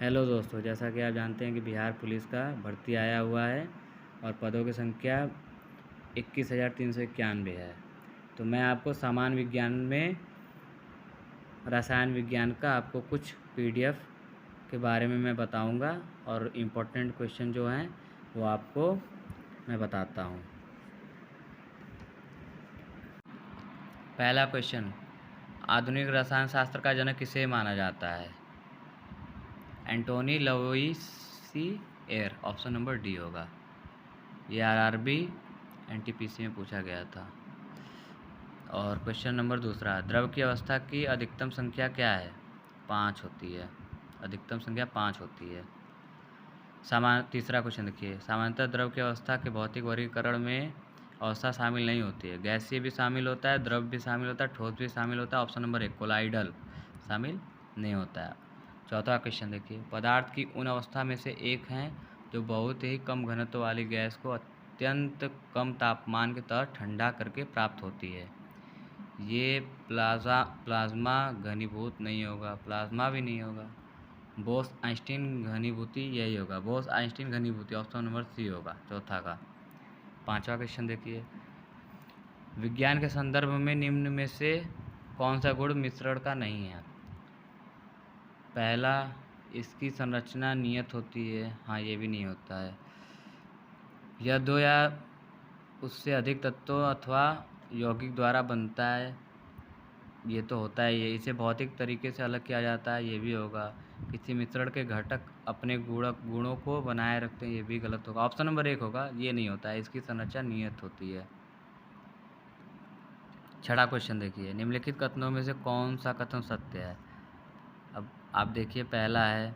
Hello दोस्तों, जैसा कि आप जानते हैं कि बिहार पुलिस का भर्ती आया हुआ है और पदों की संख्या 21,391 है। तो मैं आपको सामान्य विज्ञान में रसायन विज्ञान का आपको कुछ पीडीएफ के बारे में मैं बताऊंगा और इम्पोर्टेंट क्वेश्चन जो हैं वो आपको मैं बताता हूं। पहला क्वेश्चन, आधुनिक रसायन शास्त्र का जनक किसे माना जाता है? एंटोनी लवोइसिएर, ऑप्शन नंबर डी होगा। ये आरआरबी एनटीपीसी में पूछा गया था। और क्वेश्चन नंबर दूसरा, द्रव की अवस्था की अधिकतम संख्या क्या है? 5 होती है। अधिकतम संख्या 5 होती है। तीसरा क्वेश्चन देखिए, सामान्यतः द्रव की अवस्था के भौतिक वर्गीकरण में अवस्था शामिल नहीं होती है। गैसीय भी शामिल होता है, द्रव भी शामिल होता है, ठोस भी शामिल होता है। ऑप्शन नंबर 1 कोलाइडल शामिल नहीं होता है। चौथा क्वेश्चन देखिए, पदार्थ की उन अवस्था में से एक हैं जो बहुत ही कम घनत्व वाली गैस को अत्यंत कम तापमान के तहत ठंडा करके प्राप्त होती है। ये प्लाज्मा घनीभूत नहीं होगा, प्लाज्मा भी नहीं होगा। बोस-आइंस्टीन घनीभूति यही होगा, बोस-आइंस्टीन घनीभूति, ऑप्शन नंबर सी होगा चौथा का। पांचवा क्वेश्चन देखिए, विज्ञान के संदर्भ में निम्न में से कौन सा गुण मिश्रण का नहीं है? पहला, इसकी संरचना नियत होती है। हाँ, ये भी नहीं होता है। यह 2 या उससे अधिक तत्वों अथवा यौगिक द्वारा बनता है। ये तो होता है। ये इसे भौतिक तरीके से अलग किया जाता है। ये भी होगा। किसी मिश्रण के घटक अपने गुणों को बनाए रखते हैं। ये भी गलत होगा। ऑप्शन नंबर 1 होगा। ये नहीं होता है, इसकी संरचना नियत होती है। छठा क्वेश्चन देखिए, निम्नलिखित कथनों में से कौन सा कथन सत्य है? अब आप देखिए, पहला है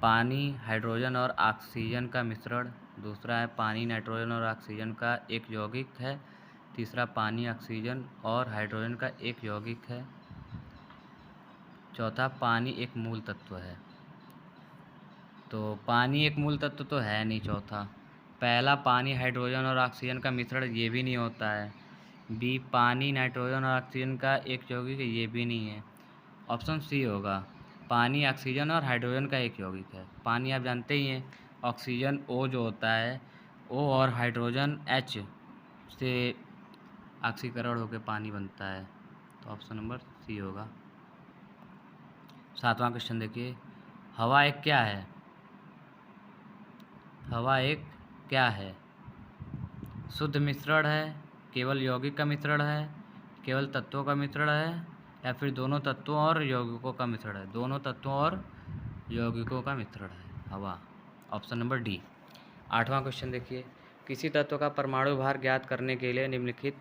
पानी हाइड्रोजन और ऑक्सीजन का मिश्रण। दूसरा है पानी नाइट्रोजन और ऑक्सीजन का एक यौगिक है। तीसरा, पानी ऑक्सीजन और हाइड्रोजन का एक यौगिक है। चौथा, पानी एक मूल तत्व है। तो पानी एक मूल तत्व तो है नहीं। चौथा, पहला पानी हाइड्रोजन और ऑक्सीजन का मिश्रण, ये भी नहीं होता है। बी, पानी नाइट्रोजन और ऑक्सीजन का एक यौगिक है, ये भी नहीं है। ऑप्शन सी होगा, पानी ऑक्सीजन और हाइड्रोजन का एक यौगिक है। पानी आप जानते ही हैं, ऑक्सीजन O जो होता है, O और हाइड्रोजन H से ऑक्सीकरण होकर पानी बनता है। तो ऑप्शन नंबर सी होगा। सातवां क्वेश्चन देखिए, हवा एक क्या है? हवा एक क्या है? शुद्ध मिश्रण है, केवल यौगिक का मिश्रण है, केवल तत्वों का मिश्रण है, या फिर दोनों तत्वों और यौगिकों का मिश्रण है? दोनों तत्वों और यौगिकों का मिश्रण है हवा। Option number D. आठवां क्वेश्चन देखिए, किसी तत्व का परमाणु भार ज्ञात करने के लिए निम्नलिखित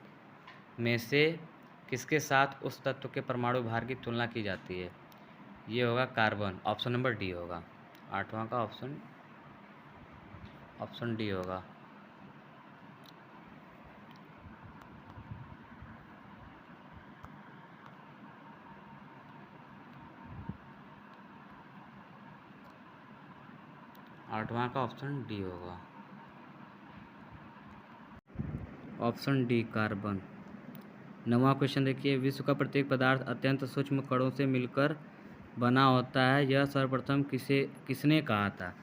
में से किसके साथ उस तत्व के परमाणु भार की तुलना की जाती है? ये होगा कार्बन। ऑप्शन नंबर डी होगा। आठवां का ऑप्शन डी होगा। आठवां का ऑप्शन डी होगा। Option D carbon. नौवां क्वेश्चन देखिए, विश्व का प्रत्येक पदार्थ अत्यंत सूक्ष्म कणों से मिलकर बना होता है, यह सर्वप्रथम किसने कहा था?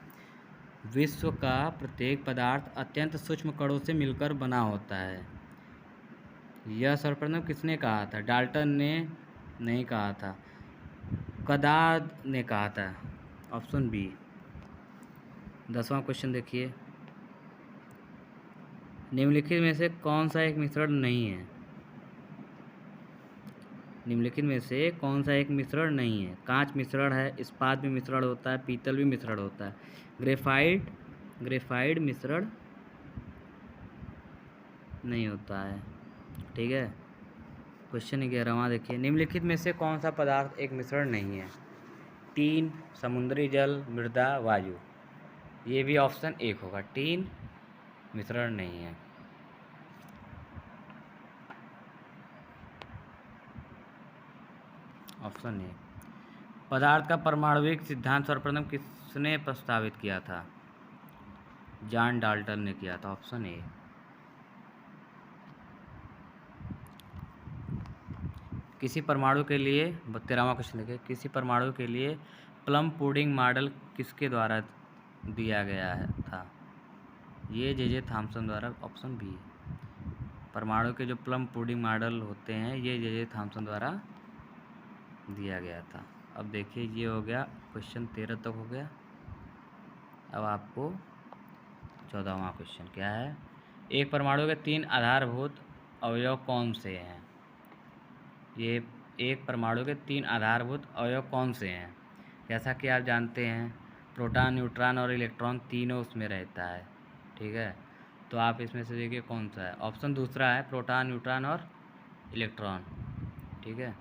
विश्व का प्रत्येक पदार्थ अत्यंत सूक्ष्म कणों से मिलकर बना होता है, यह सर्वप्रथम किसने कहा था? डाल्टन ने नहीं कहा था, कदाद ने कहा था। Option B. 10वां क्वेश्चन देखिए, निम्नलिखित में से कौन सा एक मिश्रण नहीं है? निम्नलिखित में से कौन सा एक मिश्रण नहीं है? कांच मिश्रण है, इस्पात भी मिश्रण होता है, पीतल भी मिश्रण होता है, ग्रेफाइट मिश्रण नहीं होता है। ठीक है। क्वेश्चन 11वां देखिए, निम्नलिखित में से कौन सा पदार्थ एक मिश्रण नहीं है? टीन, समुद्री जल, मृदा, वायु। ये भी ऑप्शन 1 होगा, टीन मिश्रण नहीं है। Option A. पदार्थ का परमाणुविक सिद्धांत सर्वप्रथम किसने प्रस्तावित किया था? जॉन डाल्टन ने किया था। Option A. किसी परमाणु के लिए 13वां क्वेश्चन देखिए, किसी परमाणु के लिए प्लम पुडिंग मॉडल किसके द्वारा दिया गया था? ये जे थॉमसन द्वारा, ऑप्शन बी। परमाणु के जो प्लम पुडिंग मॉडल होते हैं ये जे थॉमसन द्वारा दिया गया था। अब देखिए ये हो गया क्वेश्चन 13 तक हो गया। अब आपको 14वां क्वेश्चन क्या है? एक परमाणु के 3 आधारभूत अवयव कौन से हैं? ये एक परमाणु के 3 आधारभूत अवयव कौन से हैं? जैसा कि आप जानते हैं प्रोटॉन, न्यूट्रॉन और इलेक्ट्रॉन तीनों उसमें रहता है, ठीक है। तो आप इसमें से देखिए कौन सा है। ऑप्शन दूसरा है प्रोटॉन, न्यूट्रॉन और इलेक्ट्रॉन, ठीक है।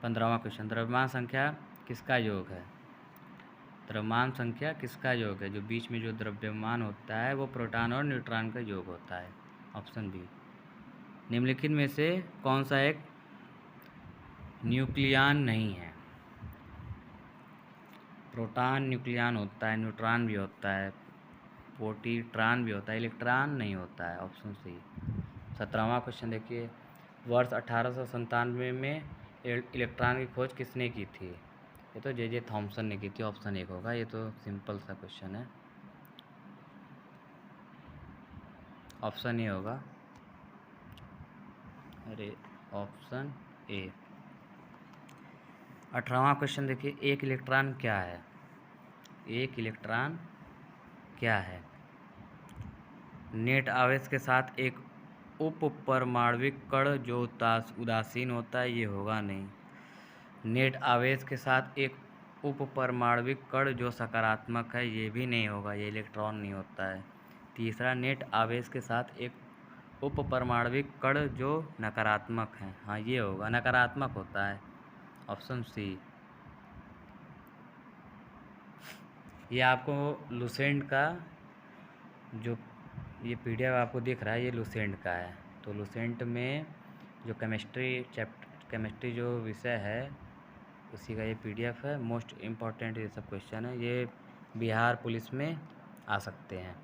15वां क्वेश्चन, द्रव्यमान संख्या किसका योग है? द्रव्यमान संख्या किसका योग है? जो बीच में जो द्रव्यमान होता है वो प्रोटॉन और न्यूट्रॉन का योग होता है, ऑप्शन बी। निम्नलिखित में से कौन सा एक न्यूक्लियन नहीं है? प्रोटॉन न्यूक्लियन होता है, न्यूट्रॉन भी होता है, पोजिट्रॉन भी होता है, इलेक्ट्रॉन नहीं होता है, ऑप्शन सी। 17वां क्वेश्चन देखिए, वर्ष 1897 में इलेक्ट्रॉन की खोज किसने की थी? ये तो जे थॉमसन ने की थी, ऑप्शन 1 होगा। ये तो सिंपल सा क्वेश्चन है, ऑप्शन ए होगा। अरे ऑप्शन ए। 18वां क्वेश्चन देखिए, एक इलेक्ट्रॉन क्या है? एक इलेक्ट्रॉन क्या है? नेट आवेश के साथ एक उप परमाणविक कण जो उदासीन होता है, ये होगा नहीं। नेट आवेश के साथ एक उप परमाणविक कण जो सकारात्मक है, ये भी नहीं होगा, ये इलेक्ट्रॉन नहीं होता है। तीसरा, नेट आवेश के साथ एक उप परमाणविक कण जो नकारात्मक है, हाँ ये होगा, नकारात्मक होता है, ऑप्शन सी। ये आपको लुसेंट का जो ये पीडीएफ आपको दिख रहा है, ये लुसेंट का है। तो लुसेंट में जो केमिस्ट्री जो विषय है उसी का ये पीडीएफ है। मोस्ट इम्पॉर्टेंट ये सब क्वेश्चन है, ये बिहार पुलिस में आ सकते हैं।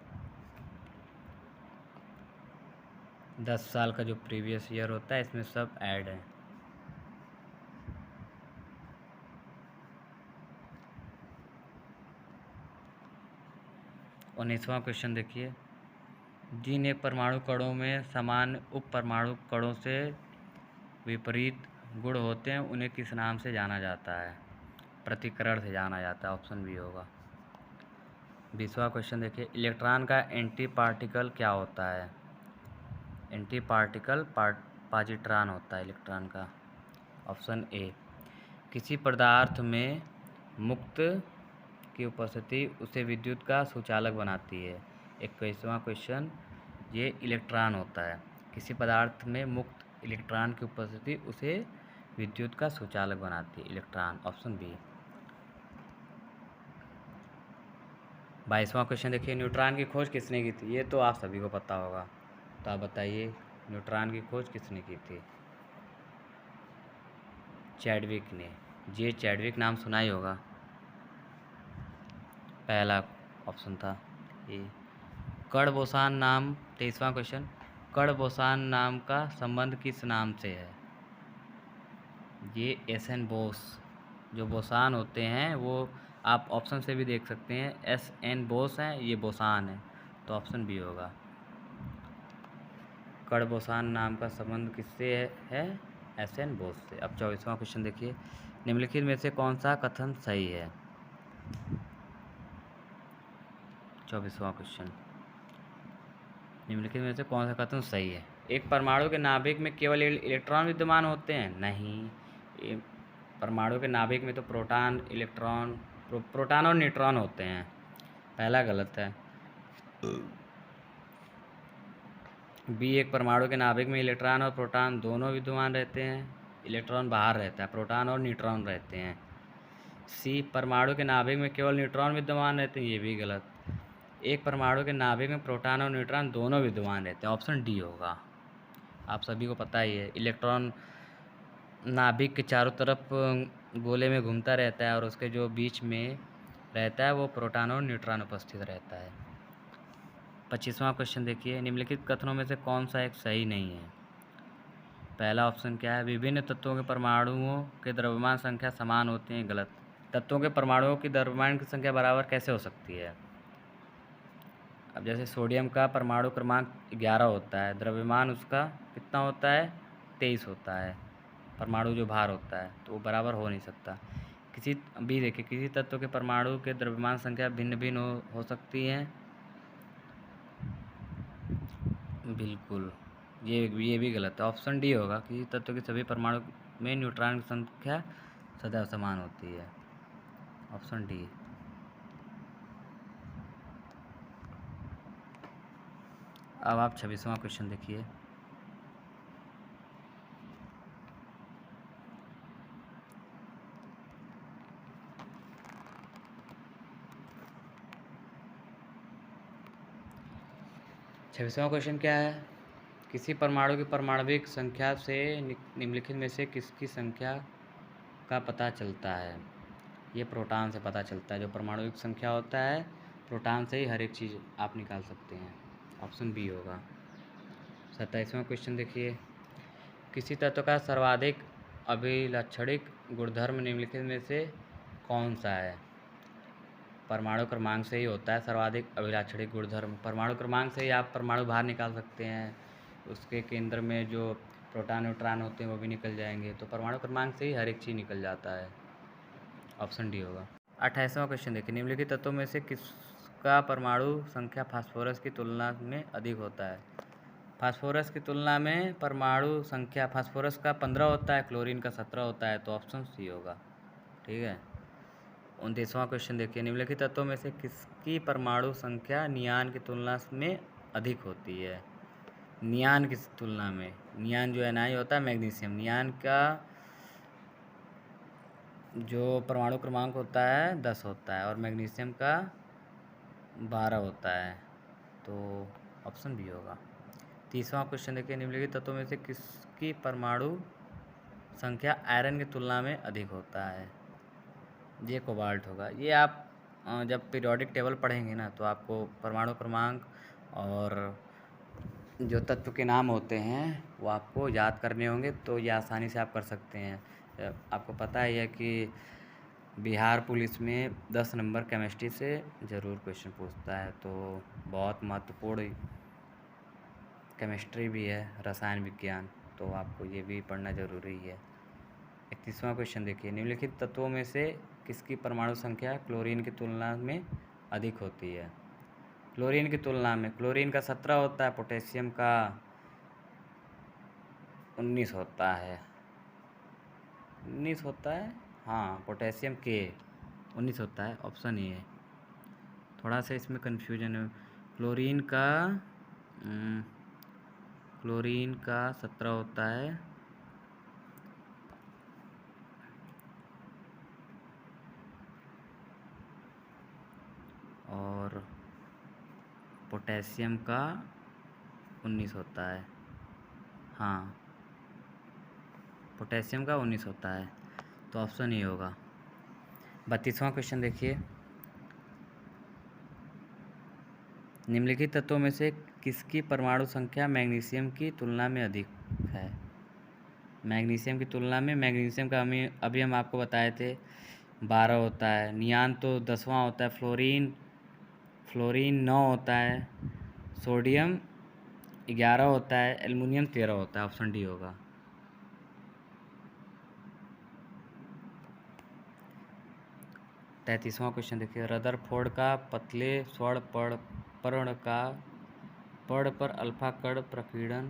10 साल का जो प्रीवियस ईयर होता है इसमें सब ऐड है। और 19वां क्वेश्चन देखिए, जिन एक परमाणु कणों में समान उप परमाणु कणों से विपरीत गुण होते हैं उन्हें किस नाम से जाना जाता है? प्रतिकरण से जाना जाता है, ऑप्शन बी होगा। 20वां क्वेश्चन देखिए, इलेक्ट्रॉन का एंटी पार्टिकल क्या होता है? एंटी पार्टिकल पॉजिट्रॉन होता है इलेक्ट्रॉन का, ऑप्शन ए। किसी पदार्थ में मुक्त की उपस्थिति उसे विद्युत का सुचालक बनाती है। 21वां क्वेश्चन, ये इलेक्ट्रॉन होता है। किसी पदार्थ में मुक्त इलेक्ट्रॉन की उपस्थिति उसे विद्युत का सुचालक बनाती है, इलेक्ट्रॉन, ऑप्शन बी। 22वां क्वेश्चन देखिए, न्यूट्रॉन की खोज किसने की थी? ये तो आप सभी को पता होगा, तो आप बताइए न्यूट्रॉन की खोज किसने की थी? चैडविक ने। जे चैडविक नाम सुना ही होगा, पहला ऑप्शन था ये। कर्ण बोसान नाम, 23वां क्वेश्चन, कर्ण बोसान नाम का संबंध किस नाम से है? ये एस.एन. बोस, जो बोसान होते हैं वो आप ऑप्शन से भी देख सकते हैं, एस.एन. बोस हैं, ये बोसान है, तो ऑप्शन बी होगा। कर्ण बोसान नाम का संबंध किससे है? एस.एन. बोस से। अब 24वां क्वेश्चन देखिए, निम्नलिखित में से कौन सा कथन सही है? 24वां क्वेश्चन, निम्नलिखित में से कौन सा कथन सही है? एक परमाणु के नाभिक में केवल इलेक्ट्रॉन विद्यमान होते हैं? नहीं, परमाणु के नाभिक में तो प्रोटॉन और न्यूट्रॉन होते हैं, पहला गलत है। बी, एक परमाणु के नाभिक में इलेक्ट्रॉन और प्रोटॉन दोनों विद्यमान रहते हैं, इलेक्ट्रॉन बाहर रहता है, प्रोटॉन और न्यूट्रॉन रहते हैं। सी, परमाणु के नाभिक में केवल न्यूट्रॉन विद्यमान रहते हैं, ये भी गलत। एक परमाणु के नाभिक में प्रोटॉन और न्यूट्रॉन दोनों विद्यमान रहते हैं, ऑप्शन डी होगा। आप सभी को पता ही है, इलेक्ट्रॉन नाभिक के चारों तरफ गोले में घूमता रहता है और उसके जो बीच में रहता है वो प्रोटॉन और न्यूट्रॉन उपस्थित रहता है। 25वां क्वेश्चन देखिए, निम्नलिखित कथनों में से कौन सा एक सही नहीं है? पहला ऑप्शन क्या है? विभिन्न तत्वों के परमाणुओं के द्रव्यमान संख्या समान होती है, गलत। तत्वों के परमाणुओं की द्रव्यमान की संख्या बराबर कैसे हो सकती है? अब जैसे सोडियम का परमाणु क्रमांक 11 होता है, द्रव्यमान उसका कितना होता है? 23 होता है, परमाणु जो भार होता है, तो वो बराबर हो नहीं सकता। किसी भी देखिए, किसी तत्व के परमाणु के द्रव्यमान संख्या भिन्न भिन्न हो सकती है। बिल्कुल, ये भी गलत है। ऑप्शन डी होगा, किसी तत्व के सभी परमाणु में न्यूट्रॉन की संख्या सदैव समान होती है। Option D. अब आप 26वां क्वेश्चन देखिए। छब्बीसवां क्वेश्चन क्या है? किसी परमाणु की परमाणविक संख्या से निम्नलिखित में से किसकी संख्या का पता चलता है? ये प्रोटॉन से पता चलता है। जो परमाणुविक संख्या होता है, प्रोटॉन से ही हर एक चीज़ आप निकाल सकते हैं। ऑप्शन बी होगा। 27वां क्वेश्चन देखिए। किसी तत्व का सर्वाधिक अभिलक्षणिक गुणधर्म निम्नलिखित में से कौन सा है? परमाणु क्रमांक से ही होता है सर्वाधिक अभिलाक्षणिक गुणधर्म। परमाणु क्रमांक से ही आप परमाणु बाहर निकाल सकते हैं, उसके केंद्र में जो प्रोटॉन न्यूट्रॉन होते हैं वो भी निकल जाएंगे। तो परमाणु क्रमांक से ही हर एक चीज़ निकल जाता है। ऑप्शन डी होगा। 28वां क्वेश्चन देखिए। निम्नलिखित तत्वों में से किसका परमाणु संख्या फास्फोरस की तुलना में अधिक होता है? फास्फोरस की तुलना में परमाणु संख्या, फास्फोरस का 15 होता है, क्लोरीन का 17 होता है, तो ऑप्शन सी होगा। ठीक है। 29वां क्वेश्चन देखिए। निम्नलिखित तत्वों में से किसकी परमाणु संख्या नियान की तुलना में अधिक होती है? नियान की तुलना में, नियान जो एनआई होता है मैग्नीशियम, नियान का जो परमाणु क्रमांक होता है 10 होता है और मैग्नीशियम का 12 होता है, तो ऑप्शन बी होगा। 30वां क्वेश्चन देखिए। निम्नलिखित तत्वों में से किसकी परमाणु संख्या आयरन की तुलना में अधिक होता है? ये कोबाल्ट होगा। ये आप जब पीरियोडिक टेबल पढ़ेंगे ना, तो आपको परमाणु क्रमांक और जो तत्व के नाम होते हैं वो आपको याद करने होंगे, तो ये आसानी से आप कर सकते हैं। आपको पता ही है कि बिहार पुलिस में 10 नंबर केमिस्ट्री से ज़रूर क्वेश्चन पूछता है, तो बहुत महत्वपूर्ण केमिस्ट्री भी है, रसायन विज्ञान, तो आपको ये भी पढ़ना ज़रूरी है। 31वां क्वेश्चन देखिए। निम्नलिखित तत्वों में से किसकी परमाणु संख्या क्लोरीन की तुलना में अधिक होती है? क्लोरीन की तुलना में, क्लोरीन का 17 होता है, पोटेशियम का 19 होता है। 19 होता है, हाँ, पोटेशियम के 19 होता है। ऑप्शन ए है। थोड़ा सा इसमें कन्फ्यूजन है। क्लोरीन का 17 होता है और पोटेशियम का 19 होता है। हाँ, पोटेशियम का 19 होता है, तो ऑप्शन ए होगा। 32वां क्वेश्चन देखिए। निम्नलिखित तत्वों में से किसकी परमाणु संख्या मैग्नीशियम की तुलना में अधिक है? मैग्नीशियम की तुलना में, मैग्नीशियम का अभी हम आपको बताए थे 12 होता है, नियान तो 10वां होता है, फ्लोरीन 9 होता है, सोडियम 11 होता है, एल्युमिनियम 13 होता है। ऑप्शन डी होगा। तैंतीसवां क्वेश्चन देखिए। रदरफोर्ड का पतले स्वर्ण पर्ण पर अल्फा कण प्रकीर्णन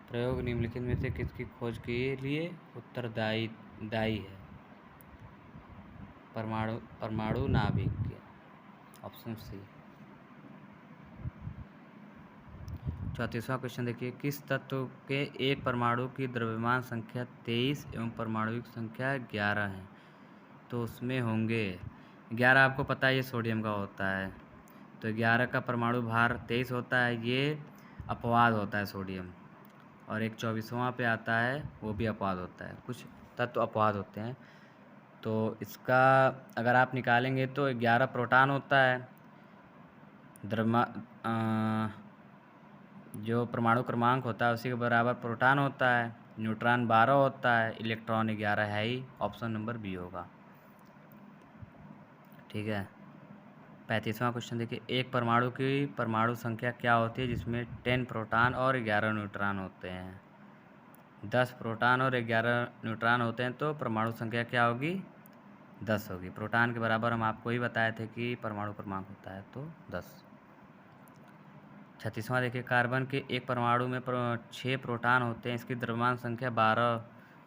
प्रयोग निम्नलिखित में से किसकी खोज के लिए उत्तरदायी है? परमाणु नाभिक के। Option C. 34वां क्वेश्चन देखिए। किस तत्व के एक परमाणु की द्रव्यमान संख्या 23 एवं परमाणुविक संख्या 11 है? तो उसमें होंगे 11, आपको पता है ये सोडियम का होता है, तो 11 का परमाणु भार 23 होता है, ये अपवाद होता है सोडियम। और एक 24वां पे आता है, वो भी अपवाद होता है। कुछ तत्व अपवाद होते हैं, तो इसका अगर आप निकालेंगे तो 11 प्रोटॉन होता है, जो परमाणु क्रमांक होता है उसी के बराबर प्रोटॉन होता है, न्यूट्रॉन 12 होता है, इलेक्ट्रॉन 11 है ही। ऑप्शन नंबर बी होगा। ठीक है। 35वां क्वेश्चन देखिए, एक परमाणु की परमाणु संख्या क्या होती है जिसमें 10 प्रोटॉन और 11 न्यूट्रॉन होते हैं? 10 प्रोटॉन और 11 न्यूट्रॉन होते हैं तो परमाणु संख्या क्या होगी? 10 होगी। प्रोटॉन के बराबर हम आपको ही बताए थे कि परमाणु क्रमांक होता है, तो 10। 36वां देखिए, कार्बन के एक परमाणु में 6 प्रोटॉन होते हैं, इसकी द्रव्यमान संख्या 12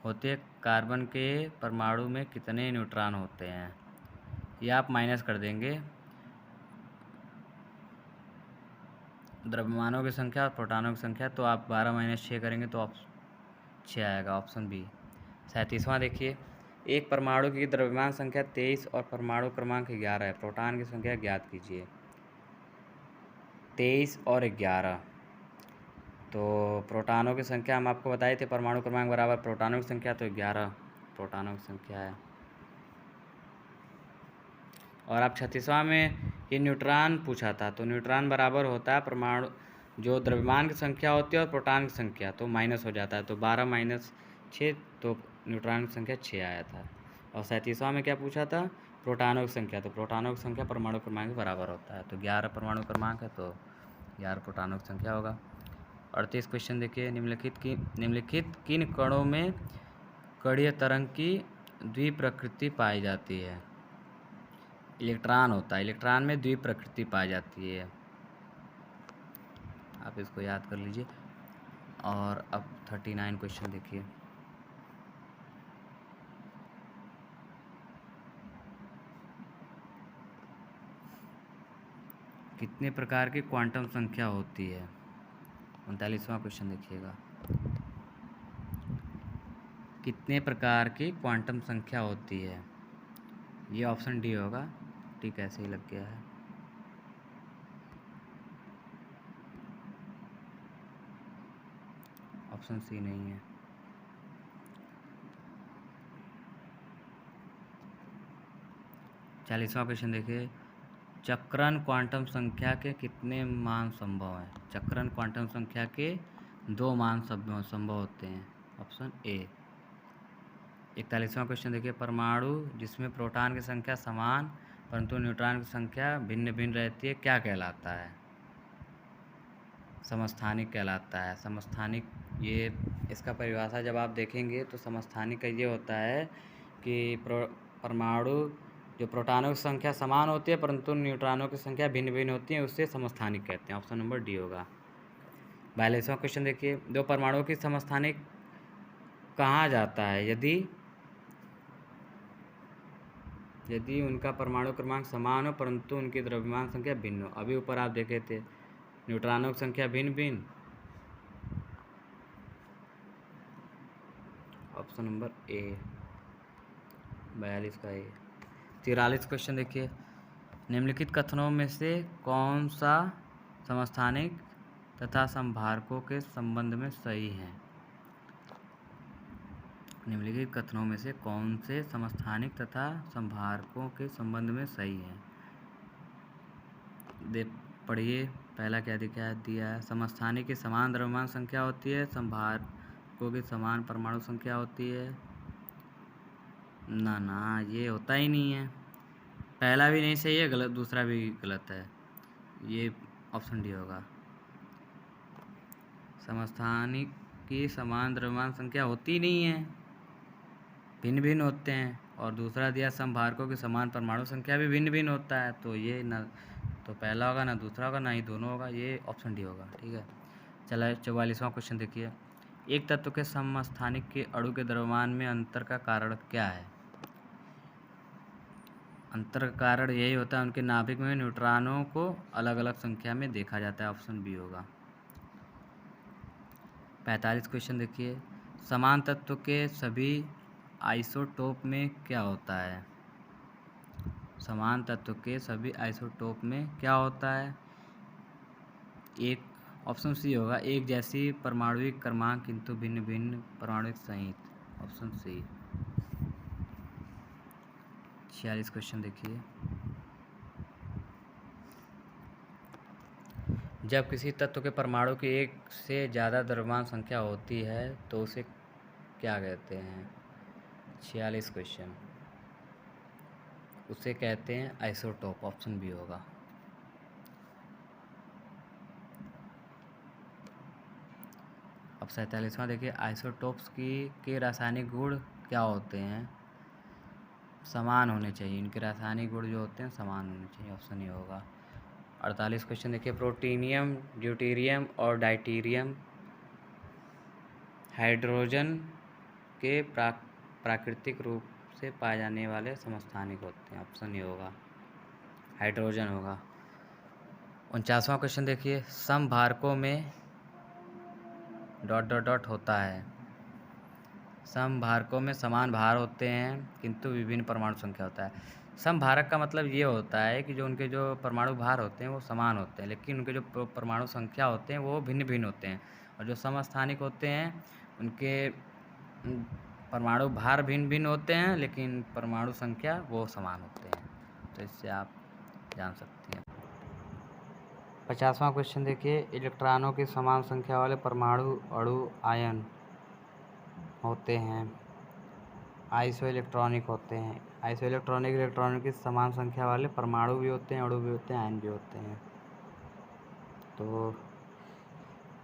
होती है। कार्बन के परमाणु में कितने न्यूट्रॉन होते हैं? ये आप माइनस कर देंगे द्रव्यमानों की संख्या और प्रोटॉनों की संख्या, तो आप 12 माइनस 6 करेंगे तो 6 आएगा, ऑप्शन बी। 37वां देखिए, एक परमाणु की द्रव्यमान संख्या 23 और परमाणु क्रमांक 11 है, प्रोटॉन की संख्या ज्ञात कीजिए। 23 और 11, तो प्रोटॉनों की संख्या हम आपको बताए थे, परमाणु क्रमांक बराबर प्रोटॉनों की संख्या, तो 11 प्रोटॉनों की संख्या है। और आप 36वां में ये न्यूट्रॉन पूछा था, तो न्यूट्रॉन बराबर होता है परमाणु जो द्रव्यमान की संख्या होती है और प्रोटॉन की संख्या, तो माइनस हो जाता है, तो 12 माइनस 6, तो न्यूट्रॉन की संख्या 6 आया था। और 37वां में क्या पूछा था? प्रोटॉनों की संख्या, तो प्रोटॉनों की संख्या परमाणु क्रमांक के बराबर होता है, तो 11 परमाणु क्रमांक है, तो 11 प्रोटॉनों की संख्या होगा। 38 क्वेश्चन देखिए, निम्नलिखित किन कणों में कणीय तरंग की द्विप्रकृति पाई जाती है? इलेक्ट्रॉन होता है, इलेक्ट्रॉन में द्विप्रकृति पाई जाती है, आप इसको याद कर लीजिए। और अब 39 क्वेश्चन देखिए, कितने प्रकार की क्वांटम संख्या होती है? 39वां क्वेश्चन देखिएगा, कितने प्रकार की क्वांटम संख्या होती है? ये ऑप्शन डी होगा, ठीक है, सही लग गया है। ऑप्शन सी नहीं है। 40वां क्वेश्चन देखिए, चक्रण क्वांटम संख्या के कितने मान संभव हैं? चक्रण क्वांटम संख्या के 2 मान संभव होते हैं, ऑप्शन ए। 41वां क्वेश्चन देखिए, परमाणु जिसमें प्रोटॉन की संख्या समान परंतु न्यूट्रॉन की संख्या भिन्न भिन्न रहती है, क्या कहलाता है? समस्थानिक कहलाता है। समस्थानिक, ये इसका परिभाषा जब आप देखेंगे तो समस्थानिक का ये होता है कि परमाणु जो प्रोटॉनों की संख्या समान होती है परंतु न्यूट्रॉनों की संख्या भिन्न भिन्न होती है, उससे समस्थानिक कहते हैं, ऑप्शन नंबर डी होगा। 42वां क्वेश्चन देखिए, दो परमाणुओं की समस्थानिक कहा जाता है यदि उनका परमाणु क्रमांक समान हो परंतु उनकी द्रव्यमान संख्या भिन्न हो? अभी ऊपर आप देखे थे, न्यूट्रॉनों की संख्या भिन्न भिन्न, ऑप्शन नंबर ए, 42 का ए। 43 क्वेश्चन देखिए, निम्नलिखित कथनों में से कौन सा समस्थानिक तथा संभारकों के संबंध में सही है? निम्नलिखित कथनों में से कौन से समस्थानिक तथा संभारकों के संबंध में सही है? पढ़िए, पहला क्या दिया है? समस्थानिक की समान द्रव्यमान संख्या होती है, संभारकों की समान परमाणु संख्या होती है। ना, ये होता ही नहीं है, पहला भी नहीं सही है, गलत, दूसरा भी गलत है, ये ऑप्शन डी होगा। समस्थानिक की समान द्रव्यमान संख्या होती नहीं है, भिन्न भिन्न होते हैं। और दूसरा दिया, संभारकों की समान परमाणु संख्या भी भिन्न भिन्न होता है, तो ये ना तो पहला होगा, ना दूसरा होगा, ना ही दोनों होगा, ये ऑप्शन डी होगा, ठीक है। चला 44वां क्वेश्चन देखिए, एक तत्व के समस्थानिक के अणु के द्रव्यमान में अंतर का कारण क्या है? अंतर का कारण यही होता है उनके नाभिक में न्यूट्रॉनों को अलग अलग संख्या में देखा जाता है, ऑप्शन बी होगा। 45 क्वेश्चन देखिए, समान तत्व के सभी आइसोटोप में क्या होता है? समान तत्व के सभी आइसोटोप में क्या होता है? एक, ऑप्शन सी होगा, एक जैसी परमाणुिक क्रमांक किंतु भिन्न भिन्न परमाणुिक संयुत, ऑप्शन सी। 46 क्वेश्चन देखिए, जब किसी तत्व के परमाणु की एक से ज़्यादा द्रव्यमान संख्या होती है तो उसे क्या कहते हैं? 46 क्वेश्चन, उसे कहते हैं आइसोटोप। ऑप्शन बी होगा। अब 47वां देखिए, आइसोटोप्स के रासायनिक गुण क्या होते हैं? समान होने चाहिए। इनके रासायनिक गुण जो होते हैं समान होने चाहिए। ऑप्शन ए होगा। 48 क्वेश्चन देखिए, प्रोटीनियम, ड्यूटेरियम और डाइटेरियम हाइड्रोजन के प्राकृतिक रूप से पाए जाने वाले समस्थानिक होते हैं। ऑप्शन ए होगा, हाइड्रोजन होगा। 49वां क्वेश्चन देखिए, समभारकों में डॉट डॉट डॉट होता है। समभारकों में समान भार होते हैं किंतु विभिन्न परमाणु संख्या होता है। समभारक का मतलब ये होता है कि जो उनके जो परमाणु भार होते हैं वो समान होते हैं, लेकिन उनके जो परमाणु संख्या होते हैं वो भिन्न भिन्न होते हैं। और जो समस्थानिक होते हैं उनके परमाणु भार भिन्न भिन्न होते हैं, लेकिन परमाणु संख्या वो समान होते हैं। तो इससे आप जान सकते हैं। 50वां क्वेश्चन देखिए, इलेक्ट्रॉनों की समान संख्या वाले परमाणु अणु आयन होते हैं, आइसो इलेक्ट्रॉनिक होते हैं। आइसो इलेक्ट्रॉनिक इलेक्ट्रॉनों की समान संख्या वाले परमाणु भी होते हैं, अणु भी होते हैं, आयन भी होते हैं। तो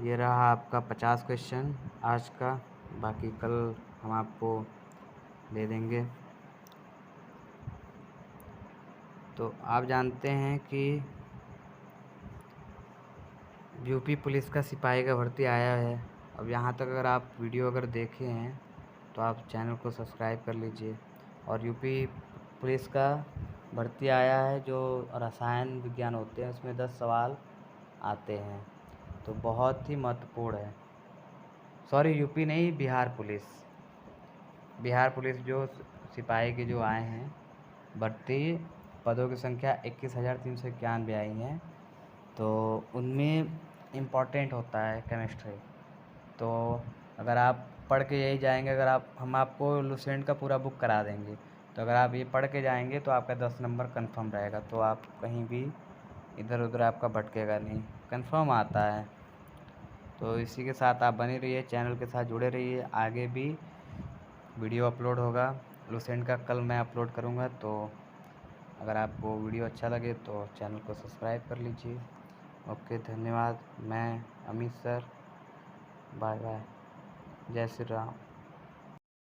ये रहा आपका 50 क्वेश्चन आज का। बाकी कल हम आपको दे देंगे। तो आप जानते हैं कि यूपी पुलिस का सिपाही का भर्ती आया है। अब यहाँ तक अगर आप वीडियो अगर देखे हैं तो आप चैनल को सब्सक्राइब कर लीजिए। और यूपी पुलिस का भर्ती आया है जो रसायन विज्ञान होते हैं उसमें 10 सवाल आते हैं, तो बहुत ही महत्वपूर्ण है। सॉरी, यूपी नहीं, बिहार पुलिस। बिहार पुलिस जो सिपाही के जो आए हैं भर्ती, पदों की संख्या 21,391 आई हैं। तो उनमें इम्पॉर्टेंट होता है केमिस्ट्री। तो अगर आप पढ़ के यही जाएंगे, अगर हम आपको लुसेंट का पूरा बुक करा देंगे, तो अगर आप ये पढ़ के जाएंगे तो आपका 10 नंबर कंफर्म रहेगा। तो आप कहीं भी इधर उधर आपका भटकेगा नहीं, कंफर्म आता है। तो इसी के साथ आप बने रहिए, चैनल के साथ जुड़े रहिए। आगे भी वीडियो अपलोड होगा लुसेंट का, कल मैं अपलोड करूँगा। तो अगर आपको वीडियो अच्छा लगे तो चैनल को सब्सक्राइब कर लीजिए। ओके, धन्यवाद। मैं अमित सर, बाय बाय, जय श्री राम।